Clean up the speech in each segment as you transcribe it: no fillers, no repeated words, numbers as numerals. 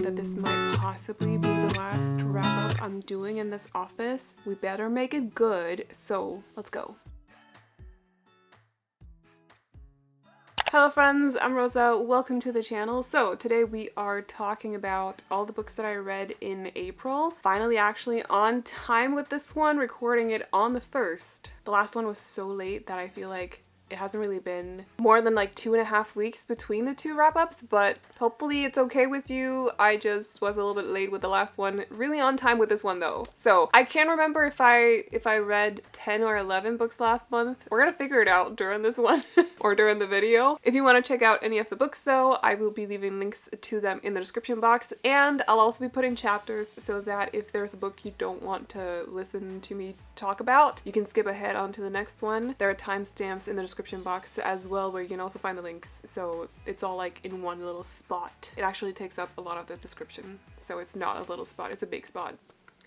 that this might possibly be the last wrap up I'm doing in this office. We better make it good, so let's go. Hello friends, I'm Rosa, welcome to the channel. So today we are talking about all the books that I read in April. Finally actually on time with this one, recording it on the 1st. The last one was so late that I feel like it hasn't really been more than like 2.5 weeks between the two wrap-ups, but hopefully it's okay with you. I just was a little bit late with the last one, really on time with this one though. So I can't remember if I read 10 or 11 books last month. We're gonna figure it out during this one or during the video. If you want to check out any of the books though, I will be leaving links to them in the description box, and I'll also be putting chapters so that if there's a book you don't want to listen to me talk about, you can skip ahead onto the next one. There are timestamps in the description box as well where you can also find the links, so it's all like in one little spot. It actually takes up a lot of the description, so it's not a little spot, it's a big spot.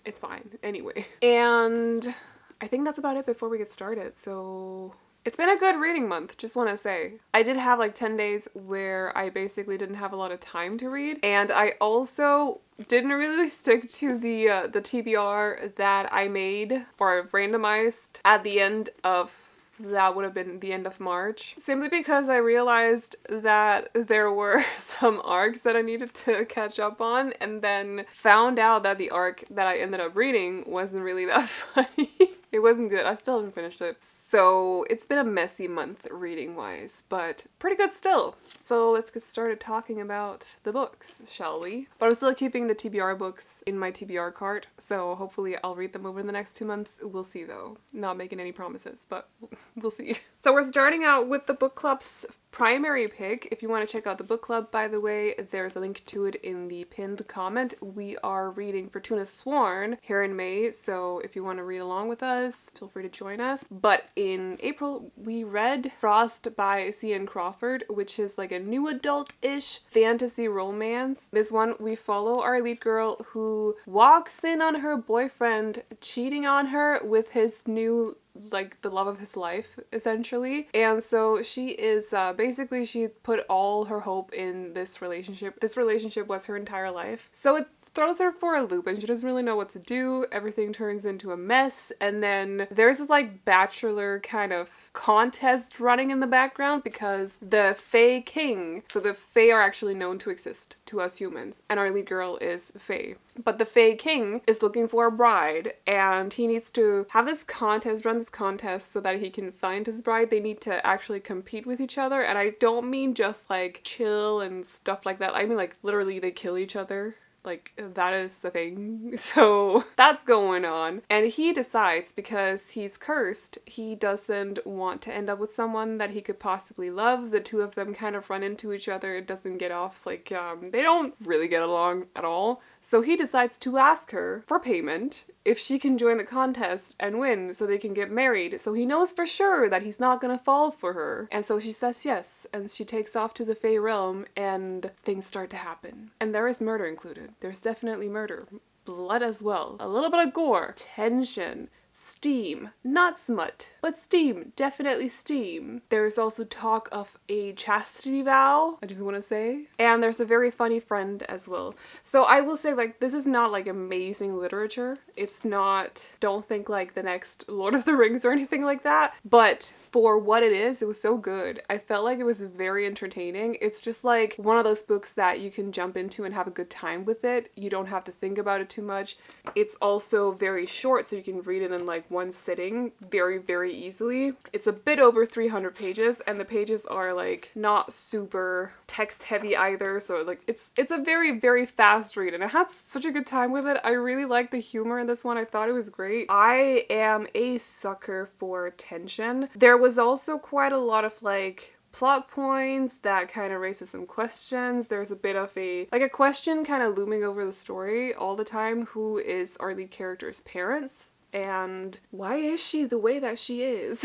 It's fine anyway. And I think that's about it before we get started. So it's been a good reading month, just want to say. I did have like 10 days where I basically didn't have a lot of time to read, and I also didn't really stick to the TBR that I made or randomized at the end of, that would have been the end of March, simply because I realized that there were some arcs that I needed to catch up on, and then found out that the arc that I ended up reading wasn't really that funny. It wasn't good. I still haven't finished it. So it's been a messy month reading wise, but pretty good still. So let's get started talking about the books, shall we? But I'm still keeping the TBR books in my TBR cart, so hopefully I'll read them over the next 2 months. We'll see though. Not making any promises, but we'll see. So we're starting out with the book club's primary pick. If you want to check out the book club, by the way, there's a link to it in the pinned comment. We are reading Fortuna Sworn here in May, so if you want to read along with us, feel free to join us. But in April, we read Frost by C.N. Crawford, which is like a new adult-ish fantasy romance. This one, we follow our lead girl who walks in on her boyfriend cheating on her with his new, like, the love of his life, essentially. And so she is basically, she put all her hope in this relationship. This relationship was her entire life, so it throws her for a loop and she doesn't really know what to do. Everything turns into a mess, and then there's this like bachelor kind of contest running in the background because the Fae King, so the Fae are actually known to exist to us humans, and our lead girl is Fae, but the Fae King is looking for a bride, and he needs to have this contest, run this contest so that he can find his bride. They need to actually compete with each other, and I don't mean just like chill and stuff like that. I mean like literally they kill each other. Like, that is the thing. So that's going on. And he decides, because he's cursed, he doesn't want to end up with someone that he could possibly love. The two of them kind of run into each other. It doesn't get off. Like, they don't really get along at all. So he decides to ask her for payment if she can join the contest and win so they can get married. So he knows for sure that he's not gonna fall for her. And so she says yes, and she takes off to the Fae realm, and things start to happen. And there is murder included. There's definitely murder. Blood as well. A little bit of gore. Tension. Steam. Not smut, but steam. Definitely steam. There's also talk of a chastity vow, I just want to say. And there's a very funny friend as well. So I will say, like, this is not like amazing literature. It's not, don't think like the next Lord of the Rings or anything like that. But for what it is, it was so good. I felt like it was very entertaining. It's just like one of those books that you can jump into and have a good time with it. You don't have to think about it too much. It's also very short, so you can read it in like one sitting very, very easily. It's a bit over 300 pages, and the pages are like not super text heavy either, so like it's a very, very fast read, and I had such a good time with it. I really liked the humor in this one. I thought it was great. I am a sucker for tension. There was also quite a lot of like plot points that kind of raises some questions. There's a bit of a question kind of looming over the story all the time. Who is our lead character's parents? And why is she the way that she is?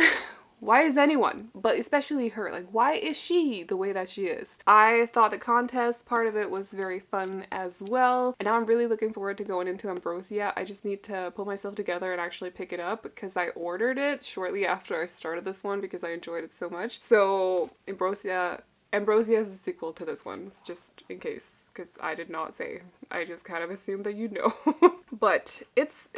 Why is anyone, but especially her, like, why is she the way that she is? I thought the contest part of it was very fun as well, and now I'm really looking forward to going into Ambrosia. I just need to pull myself together and actually pick it up because I ordered it shortly after I started this one because I enjoyed it so much. So Ambrosia Ambrosia is a sequel to this one, just in case, because I did not say. I just kind of assumed that you'd know. But it's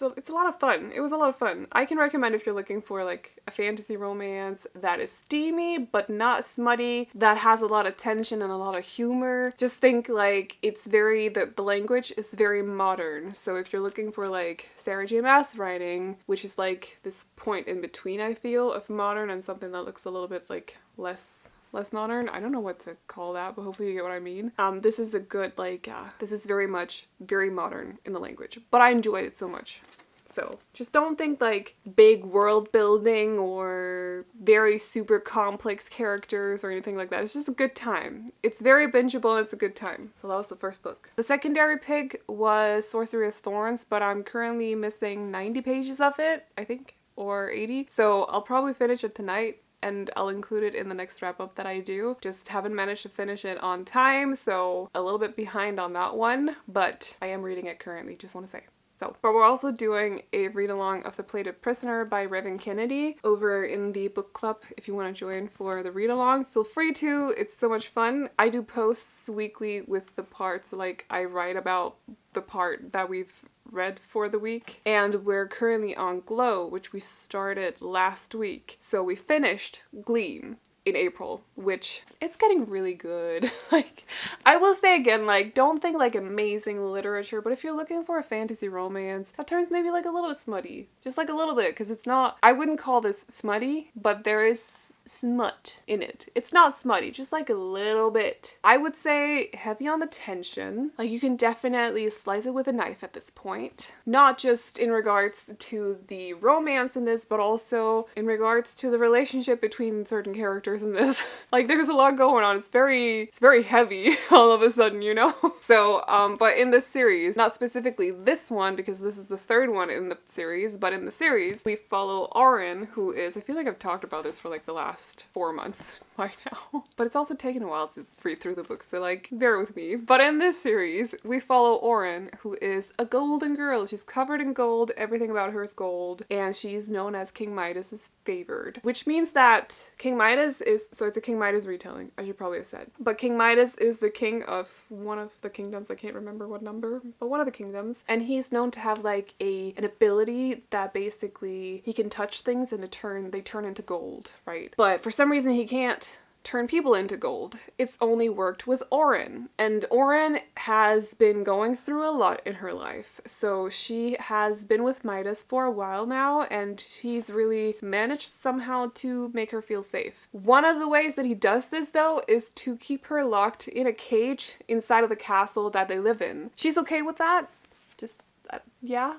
a lot of fun. It was a lot of fun. I can recommend if you're looking for like a fantasy romance that is steamy but not smutty, that has a lot of tension and a lot of humor. Just think like it's very, the language is very modern. So if you're looking for like Sarah J Maas writing, which is like this point in between, I feel, of modern and something that looks a little bit like less modern. I don't know what to call that, but hopefully you get what I mean. This is a good, like, this is very much very modern in the language, but I enjoyed it so much. So just don't think like big world building or very super complex characters or anything like that. It's just a good time. It's very bingeable and it's a good time. So that was the first book. The secondary pick was Sorcery of Thorns, but I'm currently missing 90 pages of it, I think, or 80. So I'll probably finish it tonight, and I'll include it in the next wrap-up that I do. Just haven't managed to finish it on time, so a little bit behind on that one, but I am reading it currently, just want to say. So, but we're also doing a read-along of The Plated Prisoner by Revan Kennedy over in the book club. If you want to join for the read-along, feel free to. It's so much fun. I do posts weekly with the parts, like I write about the part that we've read for the week, and we're currently on Glow, which we started last week. So we finished Gleam in April, which it's getting really good. Like, I will say again, like, don't think like amazing literature, but if you're looking for a fantasy romance that turns maybe like a little bit smutty, just like a little bit, because it's not, I wouldn't call this smutty, but there is smut in it. It's not smutty, just like a little bit. I would say heavy on the tension. Like, you can definitely slice it with a knife at this point. Not just in regards to the romance in this, but also in regards to the relationship between certain characters in this. Like, there's a lot going on. It's very heavy all of a sudden, you know? So, but in this series, not specifically this one, because this is the third one in the series, but in the series, we follow Auron, who is, I feel like I've talked about this for like the last 4 months by now. But it's also taken a while to read through the books, so like, bear with me. But in this series, we follow Auron, who is a golden girl. She's covered in gold, everything about her is gold, and she's known as King Midas's favored. Which means that King Midas is, so it's a King Midas retelling, I should probably have said. But King Midas is the king of one of the kingdoms, I can't remember what number, but one of the kingdoms. And he's known to have like an ability that basically he can touch things and they turn into gold, right? But for some reason he can't turn people into gold. It's only worked with Auron. And Auron has been going through a lot in her life. So she has been with Midas for a while now, and he's really managed somehow to make her feel safe. One of the ways that he does this, though, is to keep her locked in a cage inside of the castle that they live in. She's okay with that? Just, yeah.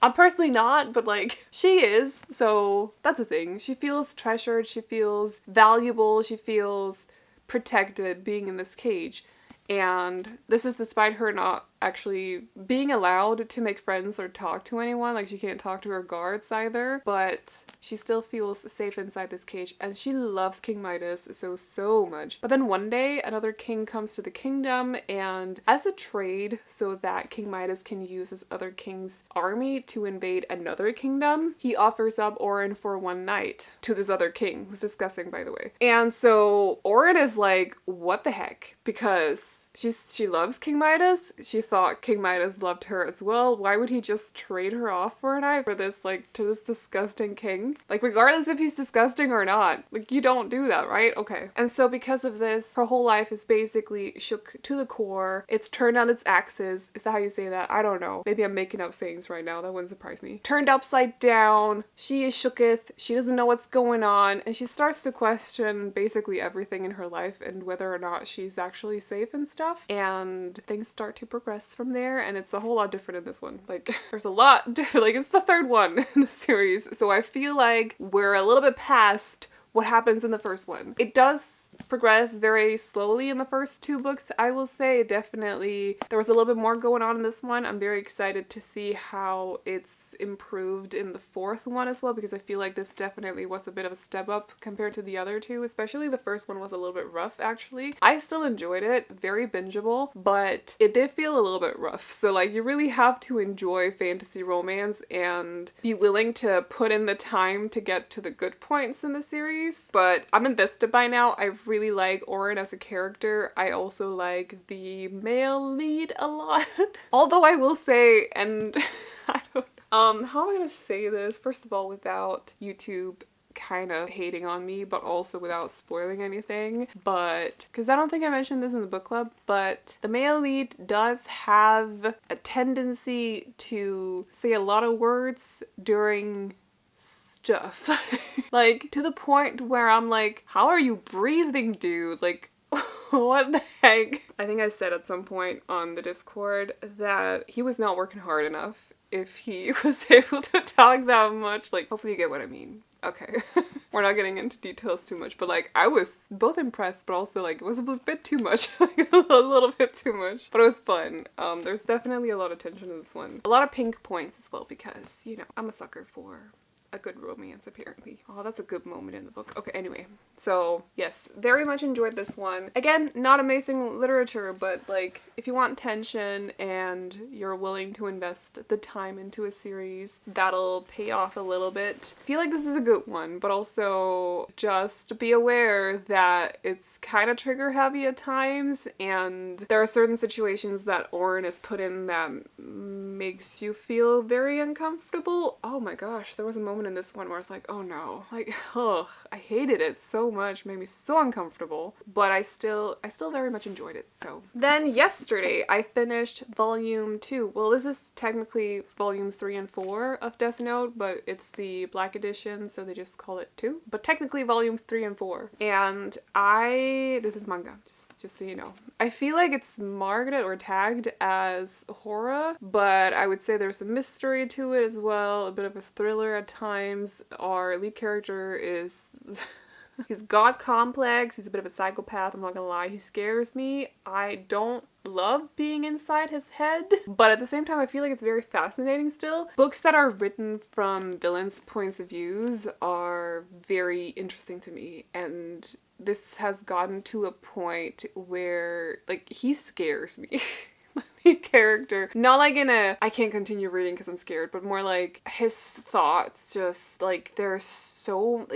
I'm personally not, but like, she is, so that's a thing. She feels treasured, she feels valuable, she feels protected being in this cage. And this is despite her not actually being allowed to make friends or talk to anyone. Like, she can't talk to her guards either, but she still feels safe inside this cage, and she loves King Midas so much. But then one day another king comes to the kingdom, and as a trade so that King Midas can use his other king's army to invade another kingdom, he offers up Auron for one night to this other king, who's disgusting, by the way. And so Auron is like, what the heck? Because she loves King Midas. She thought King Midas loved her as well. Why would he just trade her off for a night for this, like, to this disgusting king? Like, regardless if he's disgusting or not, like, you don't do that, right? Okay. And so because of this, her whole life is basically shook to the core. It's turned on its axis. Is that how you say that? I don't know. Maybe I'm making up sayings right now. That wouldn't surprise me. Turned upside down. She is shooketh. She doesn't know what's going on. And she starts to question basically everything in her life and whether or not she's actually safe and stuff. And things start to progress from there, and it's a whole lot different in this one. Like, there's a lot different. Like, it's the third one in the series, so I feel like we're a little bit past what happens in the first one. It does progress very slowly in the first two books, I will say. Definitely there was a little bit more going on in this one. I'm very excited to see how it's improved in the fourth one as well, because I feel like this definitely was a bit of a step up compared to the other two, especially the first one was a little bit rough actually. I still enjoyed it, very bingeable, but it did feel a little bit rough. So like, you really have to enjoy fantasy romance and be willing to put in the time to get to the good points in the series. But I'm invested by now. I really like Oren as a character. I also like the male lead a lot. Although I will say, and I don't how am I gonna say this? First of all, without YouTube kind of hating on me, but also without spoiling anything. But because I don't think I mentioned this in the book club, but the male lead does have a tendency to say a lot of words during stuff. Like, to the point where I'm like, how are you breathing, dude? Like, what the heck? I think I said at some point on the Discord that he was not working hard enough if he was able to talk that much. Like, hopefully you get what I mean. Okay. We're not getting into details too much, but like, I was both impressed, but also like, it was a bit too much. Like, a little bit too much. But it was fun. There's definitely a lot of tension in this one. A lot of pink points as well, because, you know, I'm a sucker for a good romance, apparently. Oh, that's a good moment in the book. Okay, anyway. So, yes, very much enjoyed this one. Again, not amazing literature, but like, if you want tension and you're willing to invest the time into a series, that'll pay off a little bit. I feel like this is a good one, but also just be aware that it's kind of trigger heavy at times, and there are certain situations that Oren is put in that makes you feel very uncomfortable. Oh my gosh, there was a moment in this one where I was like, oh no, like, ugh, I hated it so much, made me so uncomfortable, but I still very much enjoyed it. So then yesterday I finished volume 2. Well, this is technically volume 3 and 4 of Death Note, but it's the black edition, so they just call it 2, but technically volume 3 and 4. And this is manga, just so you know. I feel like it's marketed or tagged as horror, but I would say there's a mystery to it as well, a bit of a thriller at times. Our lead character is he's god complex, he's a bit of a psychopath, I'm not gonna lie, he scares me. I don't love being inside his head, but at the same time I feel like it's very fascinating still. Books that are written from villains' points of views are very interesting to me, and this has gotten to a point where, like, he scares me. The character. Not like in a, I can't continue reading because I'm scared, but more like his thoughts just, like, they're so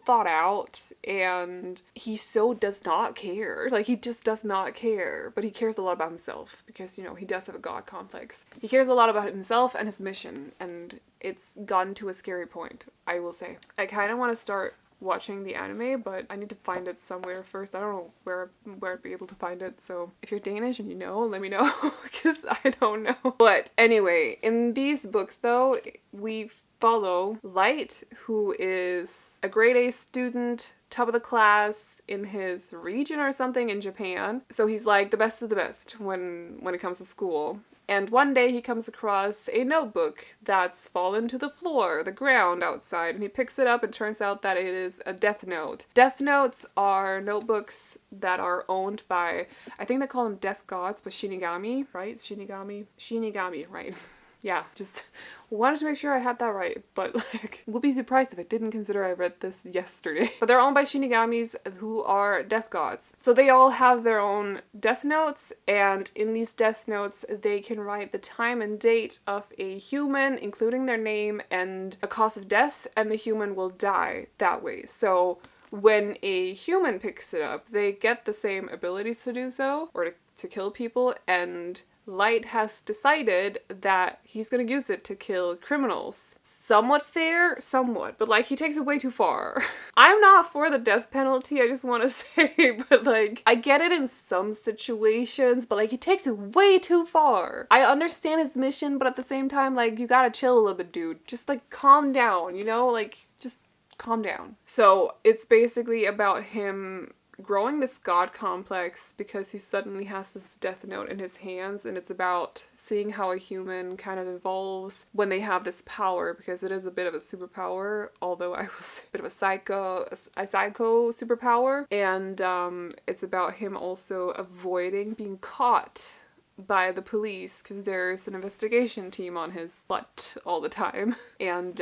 thought out, and he so does not care. Like, he just does not care, but he cares a lot about himself because, you know, he does have a god complex. He cares a lot about himself and his mission, and it's gotten to a scary point, I will say. I kind of want to start watching the anime, but I need to find it somewhere first. I don't know where I'd be able to find it, so if you're Danish and you know, let me know, because I don't know. But anyway, in these books though, we follow Light, who is a grade A student, top of the class in his region or something in Japan. So he's like the best of the best when it comes to school. And one day he comes across a notebook that's fallen to the floor, the ground outside, and he picks it up and turns out that it is a death note. Death notes are notebooks that are owned by, I think they call them death gods, but Shinigami, right? Shinigami, right? Yeah, just wanted to make sure I had that right, but like, we'll be surprised if I didn't consider I read this yesterday. But they're owned by Shinigamis who are death gods. So they all have their own death notes, and in these death notes, they can write the time and date of a human, including their name and a cause of death, and the human will die that way. So when a human picks it up, they get the same abilities to do so, or to kill people, and Light has decided that he's gonna use it to kill criminals. Somewhat fair, somewhat, but like, he takes it way too far. I'm not for the death penalty, I just want to say, but like, I get it in some situations, but like, he takes it way too far. I understand his mission, but at the same time, like, you gotta chill a little bit, dude. Just like, calm down, you know? Like, just calm down. So it's basically about him growing this god complex because he suddenly has this death note in his hands, and it's about seeing how a human kind of evolves when they have this power, because it is a bit of a superpower, although I was a bit of a psycho superpower, and it's about him also avoiding being caught by the police because there's an investigation team on his butt all the time. And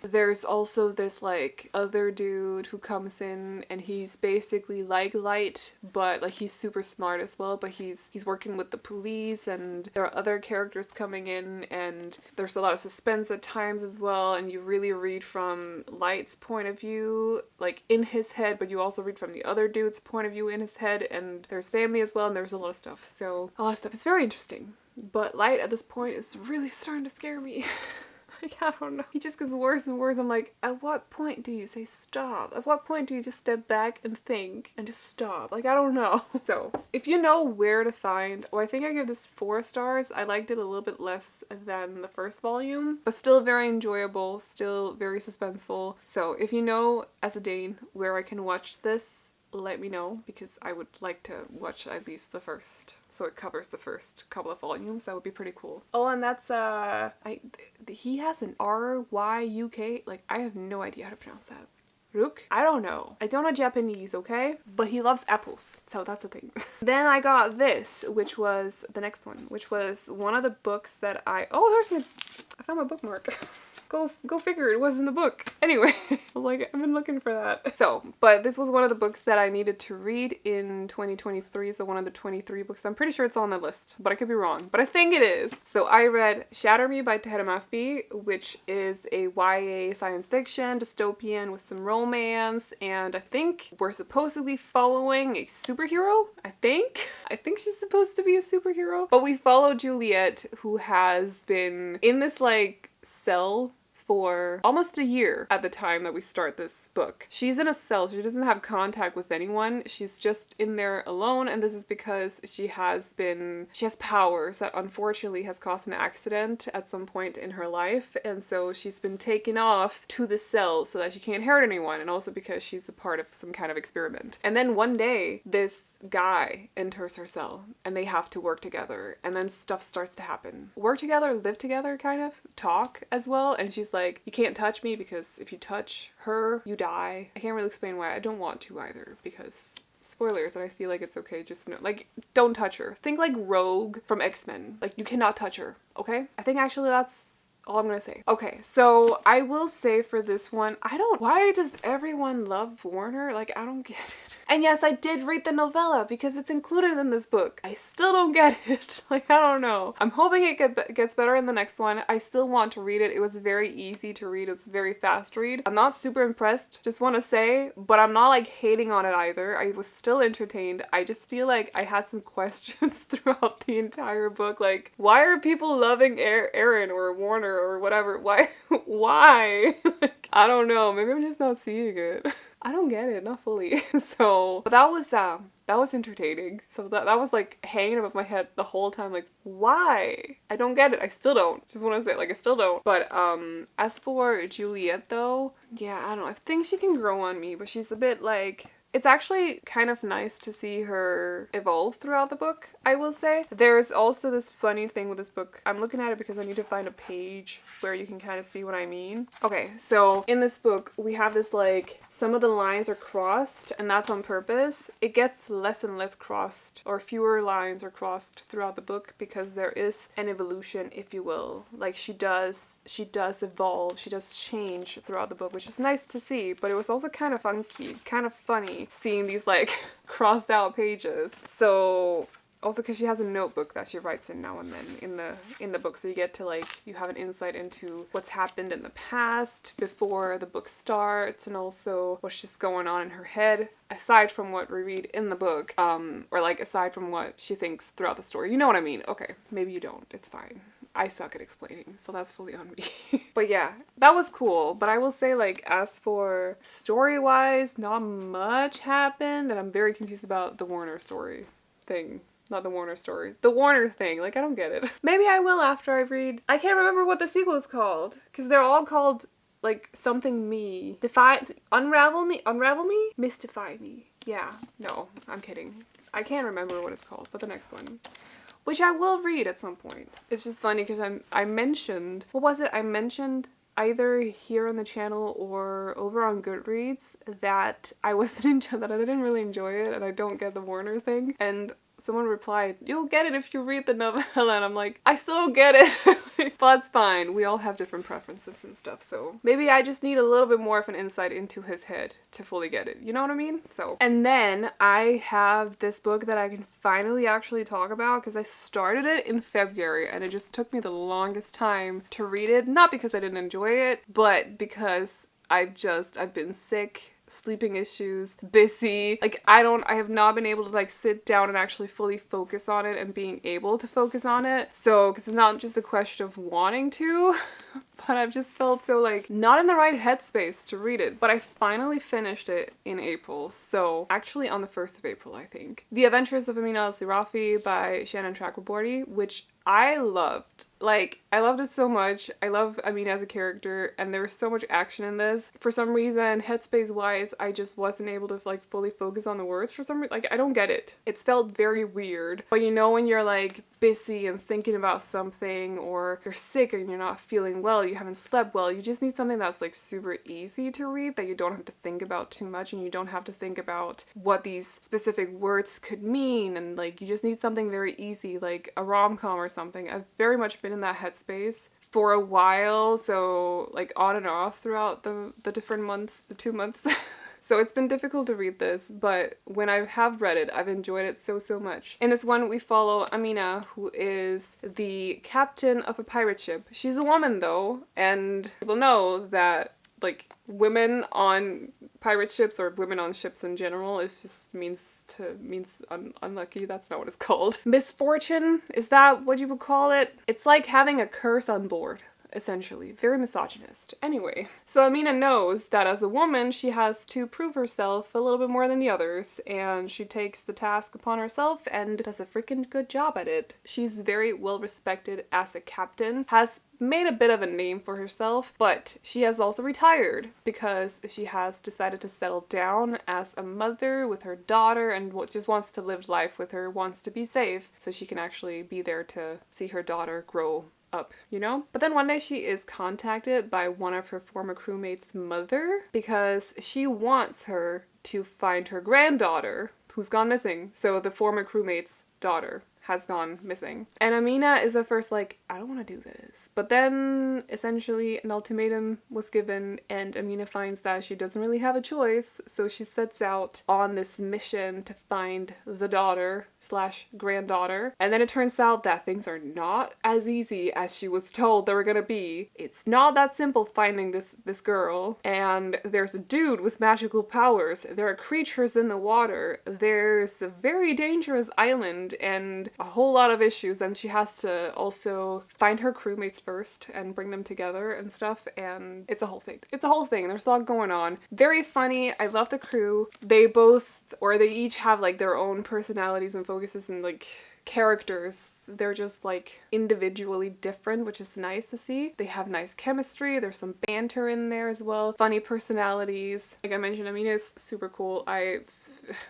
there's also this like other dude who comes in and he's basically like Light, but like he's super smart as well, but he's working with the police, and there are other characters coming in, and there's a lot of suspense at times as well, and you really read from Light's point of view, like in his head, but you also read from the other dude's point of view in his head, and there's family as well, and there's a lot of stuff. So a lot of stuff is very interesting. But Light at this point is really starting to scare me. Like, I don't know. He just gets worse and worse. I'm like, at what point do you say stop? At what point do you just step back and think and just stop? Like, I don't know. So, if you know where to find, I think I give this 4 stars. I liked it a little bit less than the first volume, but still very enjoyable, still very suspenseful. So, if you know, as a Dane, where I can watch this, let me know, because I would like to watch at least the first, so it covers the first couple of volumes. That would be pretty cool. Oh, and that's he has an R-Y-U-K, like I have no idea how to pronounce that. Rook? I don't know Japanese, okay? But he loves apples, so that's a thing. Then I got this, which was the next one, which was one of the books that I found my bookmark. Go figure, it was in the book. Anyway, I was like, I've been looking for that. So, but this was one of the books that I needed to read in 2023, so one of the 23 books. I'm pretty sure it's on the list, but I could be wrong. But I think it is. So I read Shatter Me by Tahira Mafi, which is a YA science fiction, dystopian with some romance, and I think we're supposedly following a superhero, I think. I think she's supposed to be a superhero. But we follow Juliet, who has been in this like cell for almost a year at the time that we start this book. She's in a cell. She doesn't have contact with anyone. She's just in there alone, and this is because she has powers that unfortunately has caused an accident at some point in her life, and so she's been taken off to the cell so that she can't hurt anyone, and also because she's a part of some kind of experiment. And then one day, this guy enters her cell, and they have to work together, and then stuff starts to happen. Work together, live together, kind of, talk as well, and she's like, you can't touch me because if you touch her, you die. I can't really explain why. I don't want to either, because spoilers, and I feel like it's okay, just know, like, don't touch her. Think like Rogue from X-Men. Like, you cannot touch her, okay? I think actually that's all I'm gonna say. Okay, so I will say for this one, why does everyone love Warner? Like, I don't get it. And yes, I did read the novella because it's included in this book. I still don't get it. Like, I don't know. I'm hoping it gets better in the next one. I still want to read it. It was very easy to read. It was a very fast read. I'm not super impressed, just want to say, but I'm not like hating on it either. I was still entertained. I just feel like I had some questions throughout the entire book. Like, why are people loving Aaron or Warner or whatever? Why? Why? Like, I don't know. Maybe I'm just not seeing it. I don't get it, not fully. So, but that was entertaining. So that was like hanging above my head the whole time. Like, why? I don't get it. I still don't. Just want to say, like, I still don't. But as for Juliet though, yeah, I don't know. I think she can grow on me, but she's a bit like, it's actually kind of nice to see her evolve throughout the book, I will say. There's also this funny thing with this book. I'm looking at it because I need to find a page where you can kind of see what I mean. Okay, so in this book, we have this like, some of the lines are crossed, and that's on purpose. It gets less and less crossed, or fewer lines are crossed throughout the book because there is an evolution, if you will. Like, she does evolve, she does change throughout the book, which is nice to see, but it was also kind of funky, kind of funny seeing these like crossed out pages. So also because she has a notebook that she writes in now and then in the book, so you get to like, you have an insight into what's happened in the past before the book starts, and also what's just going on in her head aside from what we read in the book, or like aside from what she thinks throughout the story. You know what I mean? Okay, maybe you don't, it's fine. I suck at explaining, so that's fully on me. But yeah, that was cool. But I will say, like, as for story-wise, not much happened, and I'm very confused about the Warner story thing. Not the Warner story. The Warner thing. Like, I don't get it. Maybe I will after I read. I can't remember what the sequel is called, because they're all called, like, something me. Unravel me? Mystify me. Yeah. No, I'm kidding. I can't remember what it's called, but the next one, which I will read at some point. It's just funny because I mentioned, what was it? I mentioned either here on the channel or over on Goodreads that I didn't really enjoy it, and I don't get the Warner thing. And someone replied, "You'll get it if you read the novella," and I'm like, I still don't get it. But that's fine. We all have different preferences and stuff, so maybe I just need a little bit more of an insight into his head to fully get it. You know what I mean? So, and then I have this book that I can finally actually talk about because I started it in February and it just took me the longest time to read it. Not because I didn't enjoy it, but because I've been sick, sleeping issues, busy. Like I have not been able to like sit down and actually fully focus on it and being able to focus on it. So, because it's not just a question of wanting to, but I've just felt so like not in the right headspace to read it. But I finally finished it in April. So actually on the 1st of April, I think. The Adventures of Amina Al-Sirafi by Shannon Chakraborty, which I loved. Like, I loved it so much. I love Amina as a character, and there was so much action in this. For some reason, headspace-wise, I just wasn't able to, like, fully focus on the words for some reason. Like, I don't get it. It's felt very weird. But you know when you're, like, busy and thinking about something, or you're sick and you're not feeling well, you haven't slept well, you just need something that's, like, super easy to read, that you don't have to think about too much, and you don't have to think about what these specific words could mean, and, like, you just need something very easy, like a rom-com or something. I've very much been in that headspace for a while, so like on and off throughout the different months, the 2 months. So it's been difficult to read this, but when I have read it, I've enjoyed it so much. In this one, we follow Amina, who is the captain of a pirate ship. She's a woman though, and people know that like women on pirate ships or women on ships in general means unlucky. That's not what it's called. Misfortune, is that what you would call it? It's like having a curse on board, essentially. Very misogynist. Anyway, so Amina knows that as a woman, she has to prove herself a little bit more than the others, and she takes the task upon herself and does a freaking good job at it. She's very well respected as a captain, has made a bit of a name for herself, but she has also retired because she has decided to settle down as a mother with her daughter and just wants to live life with her, wants to be safe so she can actually be there to see her daughter grow up, you know? But then one day she is contacted by one of her former crewmates' mother because she wants her to find her granddaughter who's gone missing. So the former crewmate's daughter has gone missing. And Amina is at first like, I don't want to do this. But then essentially an ultimatum was given and Amina finds that she doesn't really have a choice. So she sets out on this mission to find the daughter / granddaughter. And then it turns out that things are not as easy as she was told they were gonna be. It's not that simple finding this girl. And there's a dude with magical powers. There are creatures in the water. There's a very dangerous island and a whole lot of issues, and she has to also find her crewmates first and bring them together and stuff, and it's a whole thing. It's a whole thing. There's a lot going on. Very funny. I love the crew. They each have like their own personalities and focuses and like characters. They're just like individually different, which is nice to see. They have nice chemistry. There's some banter in there as well. Funny personalities. Like I mentioned, Amina is super cool. I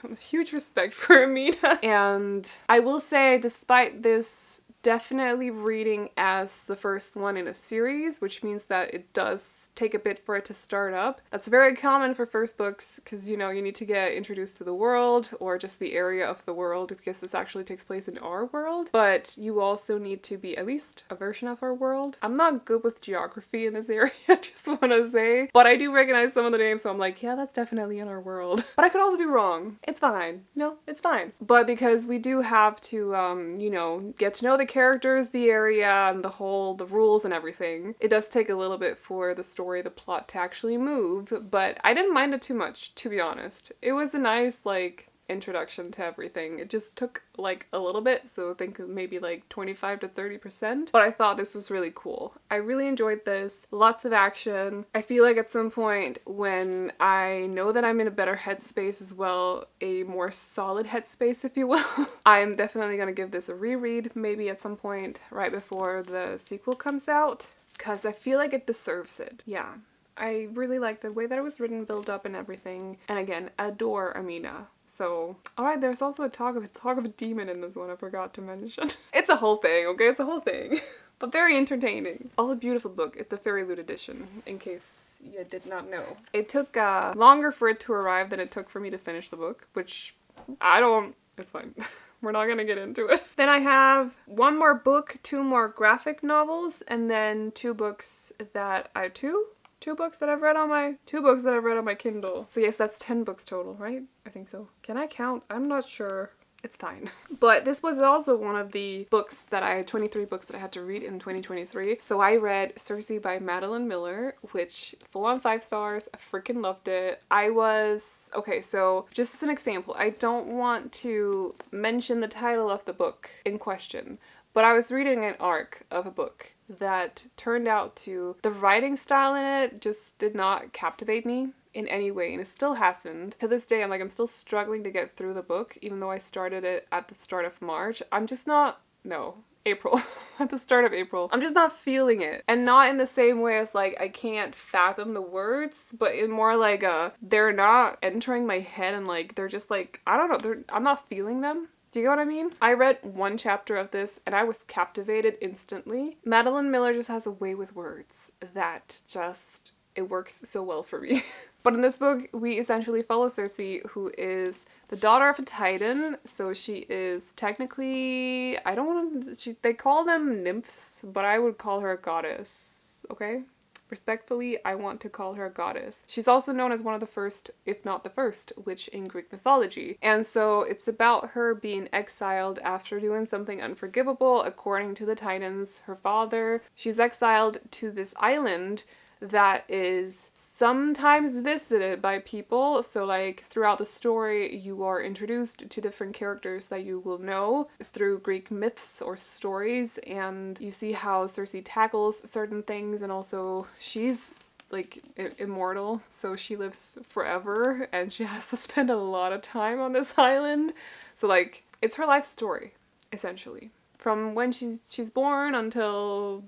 have huge respect for Amina. And I will say, despite this definitely reading as the first one in a series, which means that it does take a bit for it to start up. That's very common for first books because, you know, you need to get introduced to the world or just the area of the world because this actually takes place in our world. But you also need to be at least a version of our world. I'm not good with geography in this area, I just want to say. But I do recognize some of the names, so I'm like, yeah, that's definitely in our world. But I could also be wrong. It's fine. No, it's fine. But because we do have to, you know, get to know the characters, the area, and the rules and everything. It does take a little bit for the story, the plot to actually move, but I didn't mind it too much, to be honest. It was a nice, like, introduction to everything. It just took like a little bit, so think maybe like 25 to 30%, but I thought this was really cool. I really enjoyed this. Lots of action. I feel like at some point when I know that I'm in a better headspace as well, a more solid headspace if you will, I'm definitely gonna give this a reread maybe at some point right before the sequel comes out because I feel like it deserves it. Yeah. I really like the way that it was written, built up and everything. And again, adore Amina. So, alright, there's also a talk of a demon in this one I forgot to mention. It's a whole thing, okay? It's a whole thing. But very entertaining. Also beautiful book. It's the Fairy Loot edition, in case you did not know. It took longer for it to arrive than it took for me to finish the book, which it's fine. We're not gonna get into it. Then I have one more book, two more graphic novels, and then two books that two books that I've read on my Kindle. So yes, that's 10 books total, right? I think so. Can I count? I'm not sure. It's fine. But this was also one of the books that I had 23 books that I had to read in 2023. So I read Circe by Madeline Miller, which full on 5 stars. I freaking loved it. Okay, so just as an example, I don't want to mention the title of the book in question, but I was reading an arc of a book that turned out to, the writing style in it just did not captivate me in any way, and it still hasn't. To this day, I'm still struggling to get through the book, even though I started it at the start of March. April. At the start of April. I'm just not feeling it. And not in the same way as like I can't fathom the words, but in more like they're not entering my head and like they're just like, I don't know, I'm not feeling them. Do you get what I mean? I read one chapter of this and I was captivated instantly. Madeline Miller just has a way with words that just, it works so well for me. But in this book, we essentially follow Circe, who is the daughter of a titan. So she is technically, they call them nymphs, but I would call her a goddess, okay? Respectfully, I want to call her a goddess. She's also known as one of the first, if not the first, witch in Greek mythology. And so it's about her being exiled after doing something unforgivable, according to the Titans, her father. She's exiled to this island that is sometimes visited by people. So like throughout the story, you are introduced to different characters that you will know through Greek myths or stories, and you see how Circe tackles certain things, and also she's like immortal, so she lives forever and she has to spend a lot of time on this island. So like it's her life story, essentially. From when she's born until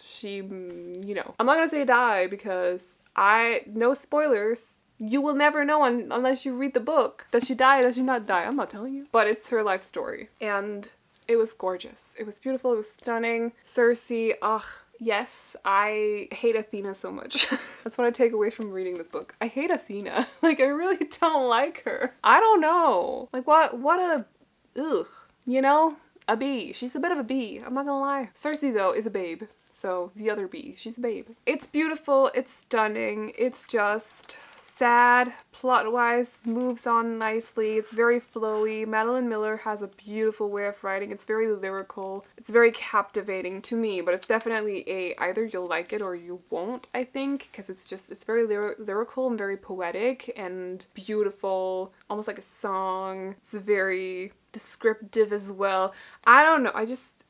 she, I'm not gonna say die because no spoilers. You will never know unless you read the book. Does she die? Does she not die? I'm not telling you. But it's her life story. And it was gorgeous. It was beautiful. It was stunning. Circe, yes, I hate Athena so much. That's what I take away from reading this book. I hate Athena. Like, I really don't like her. I don't know. Like, what a, a bee. She's a bit of a bee. I'm not gonna lie. Circe, though, is a babe. So the other bee, she's a babe. It's beautiful, it's stunning, it's just sad, plot-wise, moves on nicely, it's very flowy. Madeline Miller has a beautiful way of writing, it's very lyrical, it's very captivating to me, but it's definitely either you'll like it or you won't, I think, because it's very lyrical and very poetic and beautiful, almost like a song. It's very descriptive as well. I don't know,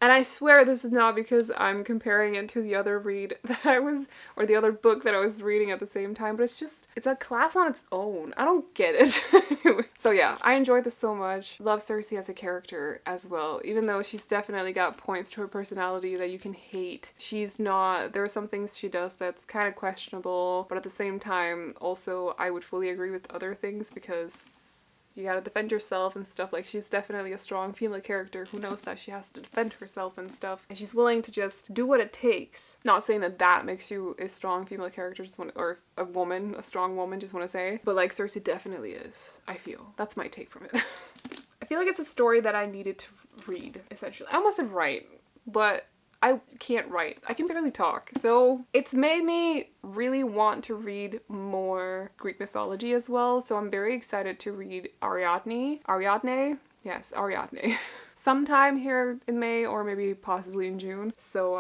and I swear this is not because I'm comparing it to the other read that or the other book that I was reading at the same time, but it's a class on its own. I don't get it. Anyway, so yeah, I enjoyed this so much. Love Circe as a character as well, even though she's definitely got points to her personality that you can hate. There are some things she does that's kind of questionable, but at the same time, also, I would fully agree with other things because you gotta defend yourself and stuff. Like, she's definitely a strong female character who knows that she has to defend herself and stuff, and she's willing to just do what it takes. Not saying that makes you a strong female character, or a strong woman, just want to say, but like Circe definitely is, I feel. That's my take from it. I feel like it's a story that I needed to read, essentially. I almost said write, but I can't write. I can barely talk. So it's made me really want to read more Greek mythology as well. So I'm very excited to read Ariadne? Yes, Ariadne. Sometime here in May or maybe possibly in June. So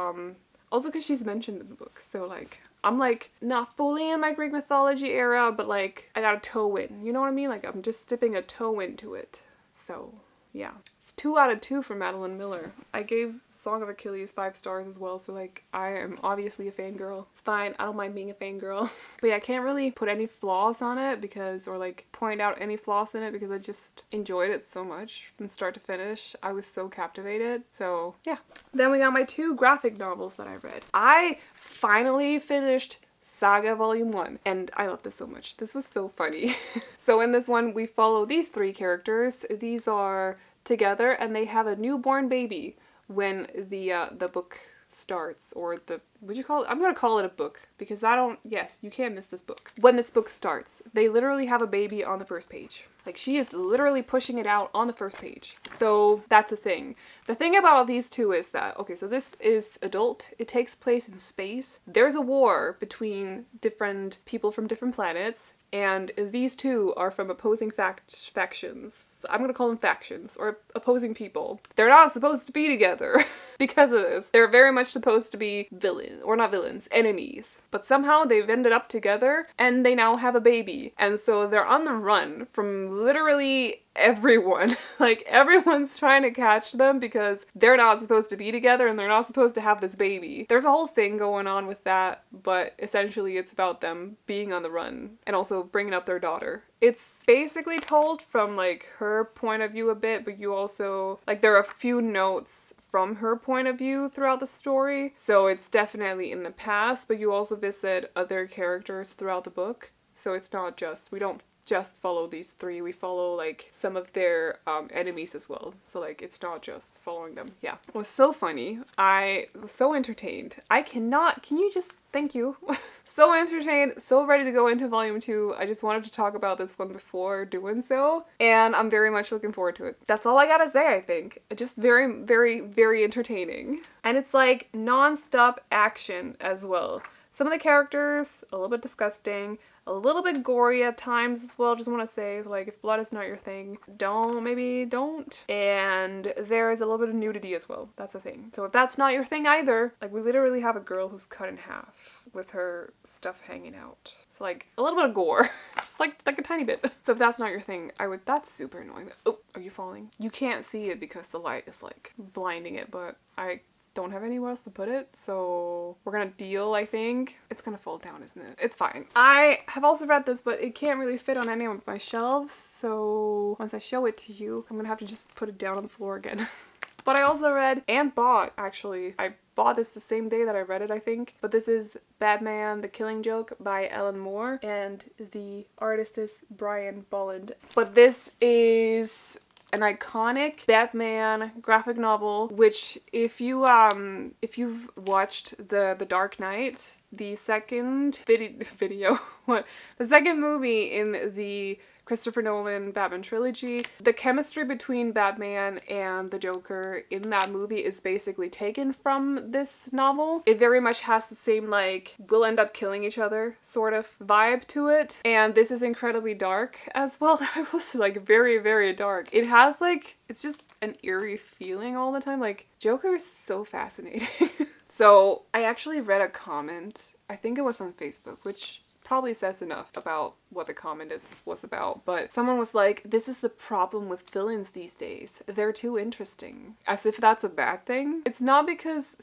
also because she's mentioned in the book. So like, I'm like not fully in my Greek mythology era, but like I got a toe in. You know what I mean? Like I'm just dipping a toe into it. So yeah. It's 2 out of 2 for Madeline Miller. I gave Song of Achilles 5 stars as well, so like I am obviously a fangirl. It's fine, I don't mind being a fangirl. But yeah, I can't really put any flaws on it or like point out any flaws in it because I just enjoyed it so much from start to finish. I was so captivated. So yeah. Then we got my 2 graphic novels that I read. I finally finished Saga Volume 1, and I love this so much. This was so funny. So in this one, we follow these 3 characters. These are together, and they have a newborn baby when the book starts, or the, would you call it? I'm gonna call it a book, because yes, you can't miss this book. When this book starts, they literally have a baby on the first page. Like, she is literally pushing it out on the first page. So that's a thing. The thing about these two is that, okay, so this is adult. It takes place in space. There's a war between different people from different planets. And these two are from opposing factions. I'm gonna call them factions, or opposing people. They're not supposed to be together because of this. They're very much supposed to be villains, or not villains, enemies. But somehow they've ended up together, and they now have a baby. And so they're on the run from literally everyone. Like, everyone's trying to catch them because they're not supposed to be together and they're not supposed to have this baby. There's a whole thing going on with that, but essentially it's about them being on the run and also bringing up their daughter. It's basically told from, like, her point of view a bit, but you also, like, there are a few notes from her point of view throughout the story, so it's definitely in the past, but you also visit other characters throughout the book, so it's not just, we don't just follow these three, we follow like some of their enemies as well, so like it's not just following them. Yeah, it was so funny. I was so entertained. Can you just, thank you. So entertained, so ready to go into volume 2. I just wanted to talk about this one before doing so, and I'm very much looking forward to it. That's all I gotta say, I think. Just very, very, very entertaining. And it's like non-stop action as well. Some of the characters, a little bit disgusting, a little bit gory at times as well, just want to say, like, if blood is not your thing, maybe don't. And there is a little bit of nudity as well, that's a thing. So if that's not your thing either, like, we literally have a girl who's cut in half with her stuff hanging out. So like, a little bit of gore, just like a tiny bit. So if that's not your thing, that's super annoying. Oh, are you falling? You can't see it because the light is like blinding it, but I don't have anywhere else to put it, so we're gonna deal, I think. It's gonna fall down, isn't it? It's fine. I have also read this, but it can't really fit on any of my shelves, so once I show it to you, I'm gonna have to just put it down on the floor again. But I also read and bought, actually, I bought this the same day that I read it, I think. But this is Batman The Killing Joke by Alan Moore, and the artist is Brian Bolland. But this is an iconic Batman graphic novel, which if you've watched the Dark Knight, the second the second movie in the Christopher Nolan Batman trilogy, the chemistry between Batman and the Joker in that movie is basically taken from this novel. It very much has the same, like, we'll end up killing each other sort of vibe to it. And this is incredibly dark as well. That was like very, very dark. It has like, it's just an eerie feeling all the time. Like, Joker is so fascinating. So I actually read a comment, I think it was on Facebook, which probably says enough about what the comment was about, but someone was like, this is the problem with villains these days. They're too interesting. As if that's a bad thing. It's not, because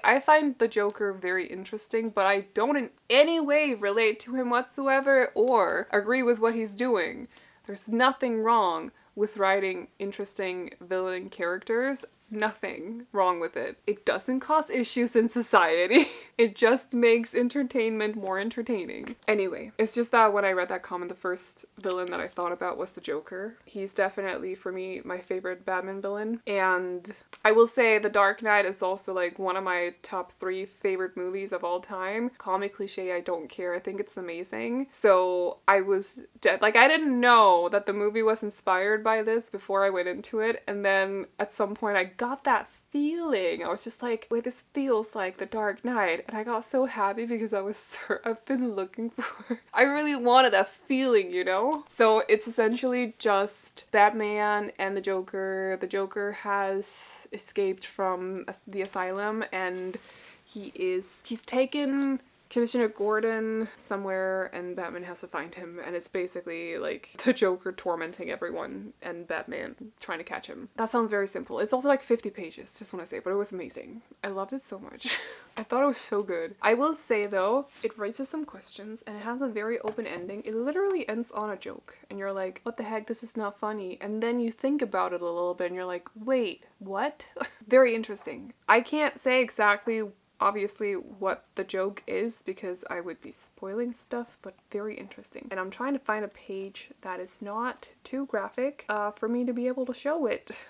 I find the Joker very interesting, but I don't in any way relate to him whatsoever or agree with what he's doing. There's nothing wrong with writing interesting villain characters. Nothing wrong with it. It doesn't cause issues in society. It just makes entertainment more entertaining. Anyway, it's just that when I read that comment, the first villain that I thought about was the Joker. He's definitely, for me, my favorite Batman villain. And I will say The Dark Knight is also like one of my top 3 favorite movies of all time. Call me cliche, I don't care. I think it's amazing. So I was I didn't know that the movie was inspired by this before I went into it. And then at some point I got that feeling. I was just like, wait, this feels like The Dark Knight. And I got so happy because I've been looking for, I really wanted that feeling, you know? So it's essentially just Batman and the Joker. The Joker has escaped from the asylum, and he's taken Commissioner Gordon somewhere, and Batman has to find him, and it's basically like the Joker tormenting everyone and Batman trying to catch him. That sounds very simple. It's also like 50 pages, just want to say, but it was amazing. I loved it so much. I thought it was so good. I will say though, it raises some questions and it has a very open ending. It literally ends on a joke and you're like, what the heck, this is not funny. And then you think about it a little bit and you're like, wait, what? Very interesting. I can't say exactly obviously what the joke is because I would be spoiling stuff, but very interesting. And I'm trying to find a page that is not too graphic for me to be able to show it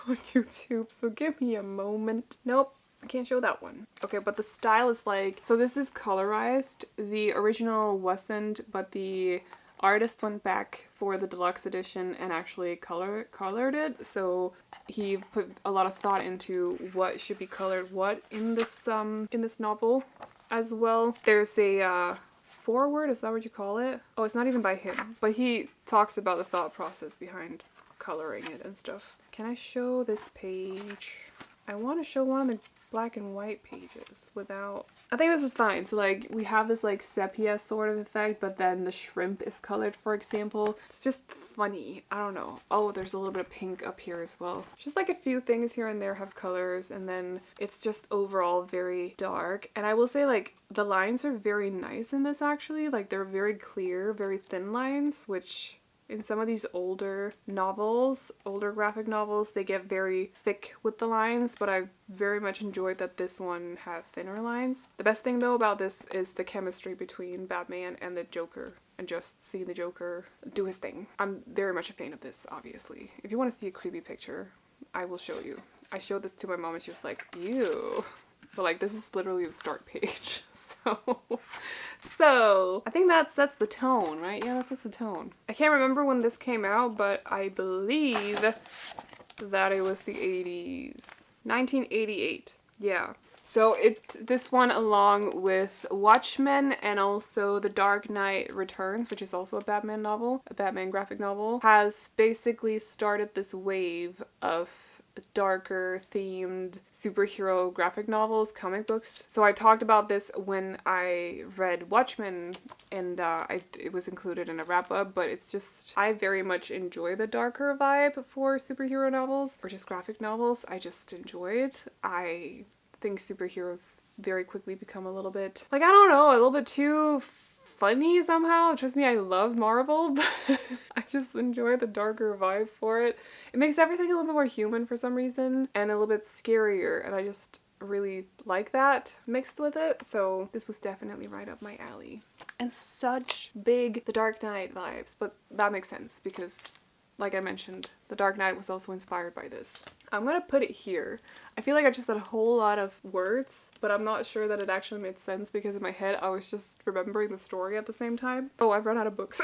on YouTube, so give me a moment. Nope, I can't show that one. Okay, but the style is like, so this is colorized. The original wasn't, but the artist went back for the deluxe edition and actually colored it. So he put a lot of thought into what should be colored what in this novel as well. There's a foreword, is that what you call it? Oh, it's not even by him, but he talks about the thought process behind coloring it and stuff. Can I show this page? I want to show one of the black and white pages without... I think this is fine. So like we have this like sepia sort of effect, but then the shrimp is colored, for example. It's just funny. I don't know. Oh, there's a little bit of pink up here as well. Just like a few things here and there have colors, and then it's just overall very dark. And I will say like the lines are very nice in this actually. Like they're very clear, very thin lines, which... in some of these older novels, older graphic novels, they get very thick with the lines, but I very much enjoyed that this one had thinner lines. The best thing though about this is the chemistry between Batman and the Joker, and just seeing the Joker do his thing. I'm very much a fan of this, obviously. If you want to see a creepy picture, I will show you. I showed this to my mom and she was like, ew. But like this is literally the start page. So I think that sets the tone, right? Yeah, that sets the tone. I can't remember when this came out, but I believe that it was the 80s. 1988. Yeah. So this one, along with Watchmen and also The Dark Knight Returns, which is also a Batman novel, a Batman graphic novel, has basically started this wave of darker themed superhero graphic novels, comic books. So I talked about this when I read Watchmen, and it was included in a wrap up, but it's just, I very much enjoy the darker vibe for superhero novels or just graphic novels. I just enjoy it. I think superheroes very quickly become a little bit, like, I don't know, a little bit too funny somehow. Trust me, I love Marvel, but I just enjoy the darker vibe for it. It makes everything a little bit more human for some reason and a little bit scarier, and I just really like that mixed with it. So this was definitely right up my alley. And such big The Dark Knight vibes, but that makes sense because, like I mentioned, The Dark Knight was also inspired by this. I'm gonna put it here. I feel like I just said a whole lot of words, but I'm not sure that it actually made sense because in my head I was just remembering the story at the same time. Oh, I've run out of books.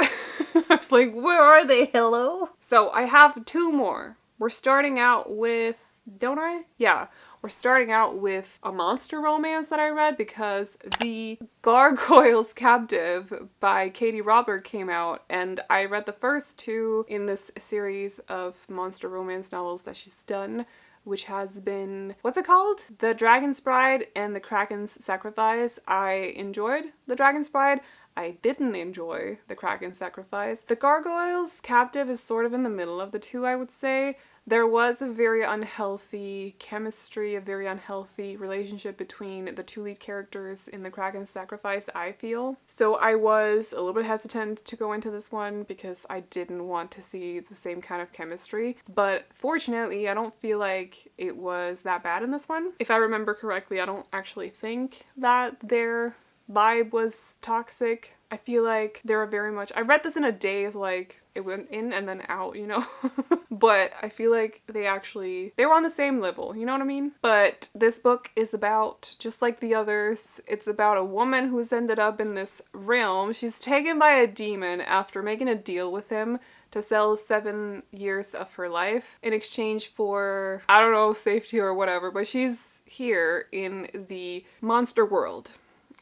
I was like, where are they? Hello? So I have two more. We're starting out with, don't I? Yeah. We're starting out with a monster romance that I read because the Gargoyle's Captive by Katie Robert came out, and I read the first two in this series of monster romance novels that she's done, which has been, what's it called? The Dragon's Bride and the Kraken's Sacrifice. I enjoyed The Dragon's Bride. I didn't enjoy The Kraken's Sacrifice. The Gargoyle's Captive is sort of in the middle of the two, I would say. There was a very unhealthy chemistry, a very unhealthy relationship between the two lead characters in The Kraken's Sacrifice, I feel. So I was a little bit hesitant to go into this one because I didn't want to see the same kind of chemistry. But fortunately, I don't feel like it was that bad in this one. If I remember correctly, I don't actually think that their vibe was toxic. I feel like they're very much, I read this in a day, like it went in and then out, you know? But I feel like they were on the same level, you know what I mean? But this book is about, just like the others, it's about a woman who's ended up in this realm. She's taken by a demon after making a deal with him to sell 7 years of her life in exchange for, I don't know, safety or whatever, but she's here in the monster world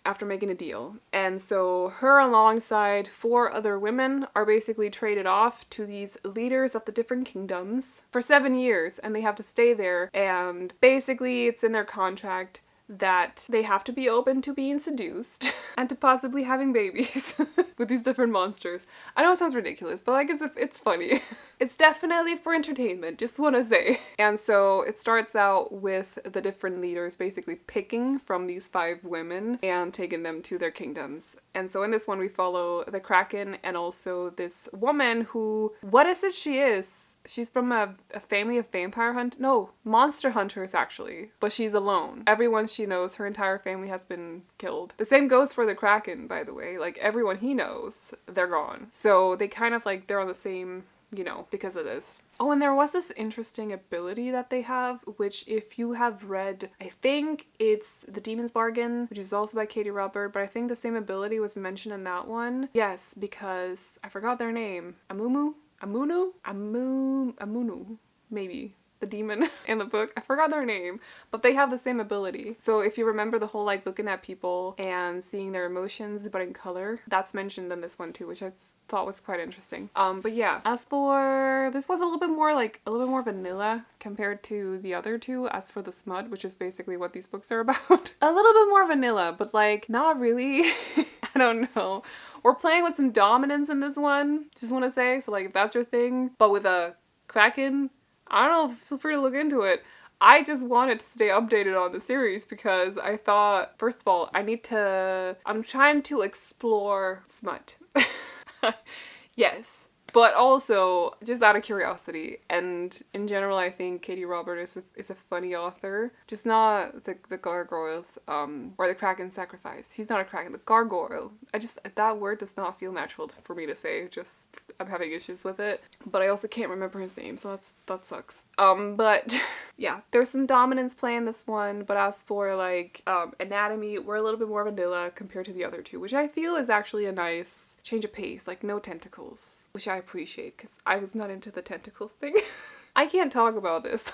after making a deal. And so her alongside 4 other women are basically traded off to these leaders of the different kingdoms for 7 years, and they have to stay there, and basically it's in their contract that they have to be open to being seduced and to possibly having babies with these different monsters. I know it sounds ridiculous, but like it's funny. It's definitely for entertainment, just want to say. And so it starts out with the different leaders basically picking from these 5 women and taking them to their kingdoms. And so in this one we follow the Kraken and also this woman who, what is it she is? She's from a family of monster hunters actually, but she's alone. Everyone she knows, her entire family has been killed. The same goes for the Kraken, by the way. Like everyone he knows, they're gone. So they kind of like, they're on the same you know, because of this. Oh, and there was this interesting ability that they have, which if you have read, I think it's The Demon's Bargain, which is also by Katie Robert, but I think the same ability was mentioned in that one. Yes, because I forgot their name. Amunu? Maybe. The demon in the book. I forgot their name, but they have the same ability. So if you remember the whole like looking at people and seeing their emotions but in color, that's mentioned in this one too, which I thought was quite interesting. But yeah, as for this was a little bit more vanilla compared to the other two. As for the smut, which is basically what these books are about, a little bit more vanilla, but like not really. I don't know. We're playing with some dominance in this one. Just want to say, so like if that's your thing, but with a kraken, I don't know, feel free to look into it. I just wanted to stay updated on the series because I thought, first of all, I'm trying to explore smut. Yes. But also, just out of curiosity, and in general, I think Katie Robert is a funny author. Just not the Gargoyles, or the Kraken Sacrifice. He's not a Kraken, the Gargoyle. That word does not feel natural for me to say, just, I'm having issues with it. But I also can't remember his name, so that sucks. But, yeah, there's some dominance play in this one, but as for, like, anatomy, we're a little bit more vanilla compared to the other two, which I feel is actually a nice change of pace, like no tentacles, which I appreciate because I was not into the tentacles thing. I can't talk about this.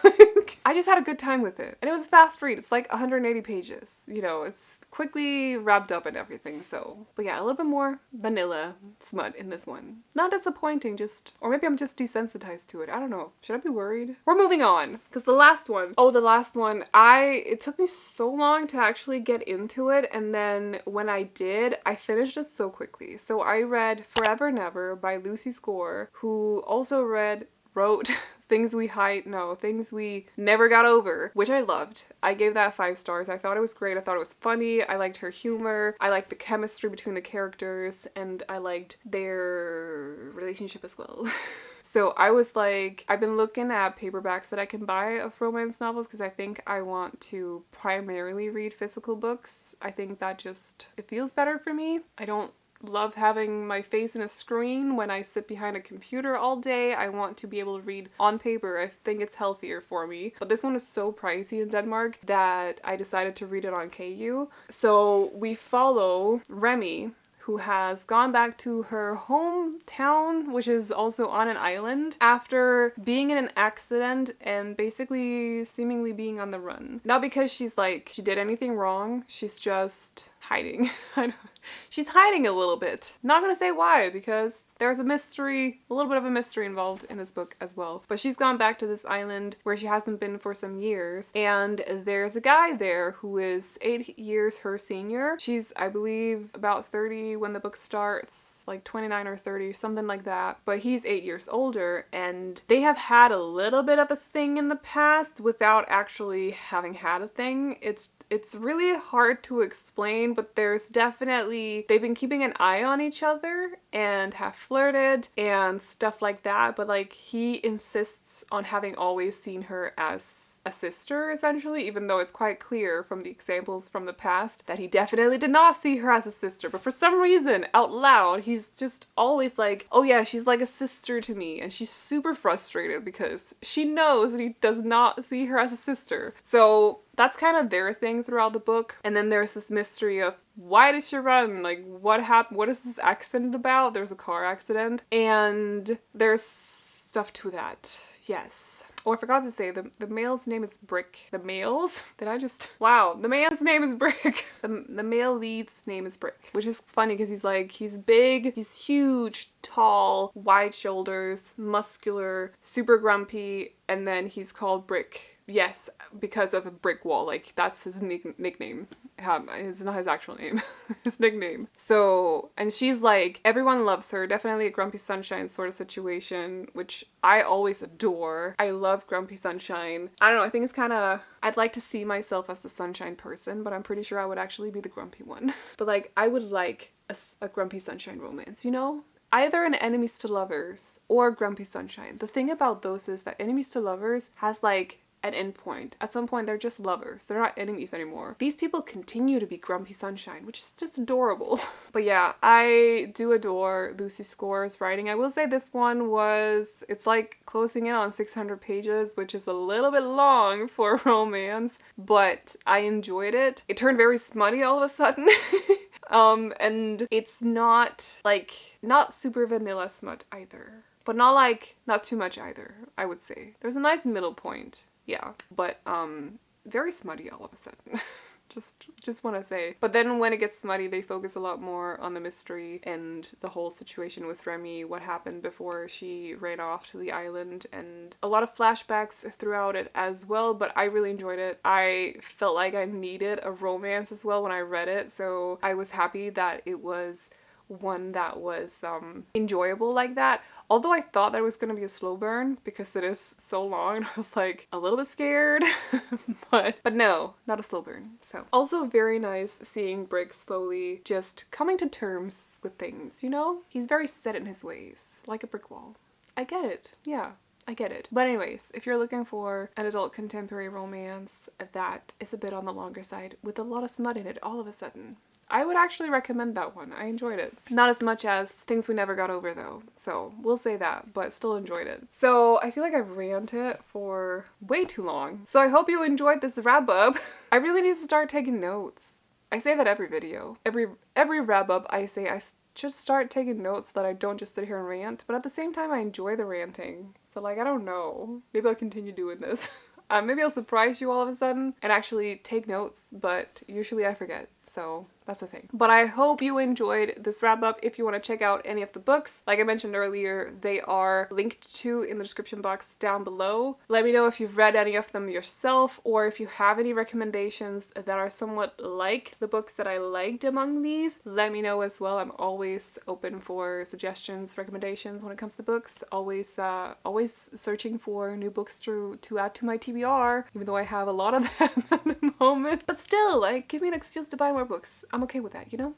I just had a good time with it. And it was a fast read. It's like 180 pages. You know, it's quickly wrapped up and everything, so. But yeah, a little bit more vanilla smut in this one. Not disappointing, or maybe I'm just desensitized to it. I don't know. Should I be worried? We're moving on. Because the last one, it took me so long to actually get into it, and then when I did, I finished it so quickly. So I read Forever Never by Lucy Score, who also wrote Things We Never Got Over, which I loved. I gave that 5 stars. I thought it was great. I thought it was funny. I liked her humor. I liked the chemistry between the characters, and I liked their relationship as well. So I was like, I've been looking at paperbacks that I can buy of romance novels because I think I want to primarily read physical books. I think that it feels better for me. I don't love having my face in a screen when I sit behind a computer all day. I want to be able to read on paper. I think it's healthier for me. But this one is so pricey in Denmark that I decided to read it on KU. So we follow Remy, who has gone back to her hometown, which is also on an island, after being in an accident and basically seemingly being on the run. Not because she did anything wrong, she's just hiding. She's hiding a little bit. Not gonna say why, because there's a little bit of a mystery involved in this book as well. But she's gone back to this island where she hasn't been for some years, and there's a guy there who is 8 years her senior. She's, I believe, about 30 when the book starts, like 29 or 30, something like that. But he's 8 years older, and they have had a little bit of a thing in the past without actually having had a thing. It's really hard to explain, but they've been keeping an eye on each other and have flirted and stuff like that, but like he insists on having always seen her as a sister, essentially, even though it's quite clear from the examples from the past that he definitely did not see her as a sister. But for some reason, out loud, he's just always like, oh yeah, she's like a sister to me, and she's super frustrated because she knows that he does not see her as a sister. So that's kind of their thing throughout the book. And then there's this mystery of, why did she run? Like, what happened? What is this accident about? There's a car accident. And there's stuff to that. Yes. Oh, I forgot to say, the male's name is Brick. The male's? Wow, the man's name is Brick. The male lead's name is Brick, which is funny because he's big, he's huge, tall, wide shoulders, muscular, super grumpy, and then he's called Brick. Yes, because of a brick wall. Like, that's his nickname. It's not his actual name. His nickname. So, and she's like, everyone loves her. Definitely a Grumpy Sunshine sort of situation, which I always adore. I love Grumpy Sunshine. I don't know, I think it's I'd like to see myself as the sunshine person, but I'm pretty sure I would actually be the grumpy one. But like, I would like a Grumpy Sunshine romance, you know? Either an Enemies to Lovers or Grumpy Sunshine. The thing about those is that Enemies to Lovers has like an end point. At some point, they're just lovers. They're not enemies anymore. These people continue to be grumpy sunshine, which is just adorable. But yeah, I do adore Lucy Score's writing. I will say this one it's like closing in on 600 pages, which is a little bit long for romance, but I enjoyed it. It turned very smutty all of a sudden. And it's not super vanilla smut either, but not too much either, I would say. There's a nice middle point. Yeah, but very smutty all of a sudden. Just want to say. But then when it gets smutty, they focus a lot more on the mystery and the whole situation with Remy, what happened before she ran off to the island, and a lot of flashbacks throughout it as well, but I really enjoyed it. I felt like I needed a romance as well when I read it, so I was happy that it was one that was enjoyable like that. Although I thought that it was going to be a slow burn because it is so long, I was like a little bit scared, but no, not a slow burn. So also very nice seeing Brick slowly just coming to terms with things, you know? He's very set in his ways, like a brick wall. I get it. Yeah, I get it. But anyways, if you're looking for an adult contemporary romance that is a bit on the longer side with a lot of smut in it all of a sudden, I would actually recommend that one. I enjoyed it. Not as much as Things We Never Got Over though, so we'll say that, but still enjoyed it. So I feel like I've ranted for way too long. So I hope you enjoyed this wrap up. I really need to start taking notes. I say that every video. Every wrap up I say I should start taking notes so that I don't just sit here and rant, but at the same time I enjoy the ranting. So like, I don't know. Maybe I'll continue doing this. Maybe I'll surprise you all of a sudden and actually take notes, but usually I forget. So that's the thing. But I hope you enjoyed this wrap up. If you want to check out any of the books, like I mentioned earlier, they are linked to in the description box down below. Let me know if you've read any of them yourself, or if you have any recommendations that are somewhat like the books that I liked among these. Let me know as well. I'm always open for suggestions, recommendations when it comes to books. Always searching for new books to add to my TBR, even though I have a lot of them at the moment. But still, like, give me an excuse to buy more books. I'm okay with that, you know?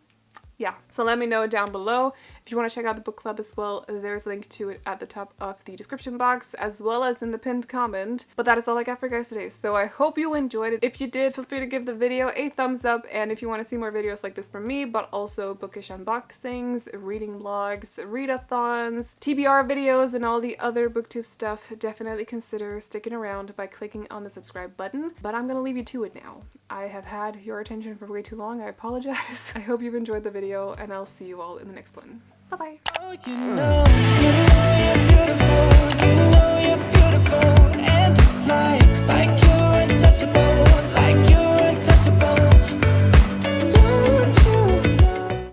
Yeah, so let me know down below. If you want to check out the book club as well, there's a link to it at the top of the description box as well as in the pinned comment. But that is all I got for you guys today, so I hope you enjoyed it. If you did, feel free to give the video a thumbs up, and if you want to see more videos like this from me, but also bookish unboxings, reading vlogs, readathons, TBR videos, and all the other booktube stuff, definitely consider sticking around by clicking on the subscribe button. But I'm gonna leave you to it now. I have had your attention for way too long. I apologize. I hope you've enjoyed the video, and I'll see you all in the next one. Bye-bye. Oh, you know you're beautiful, and it's like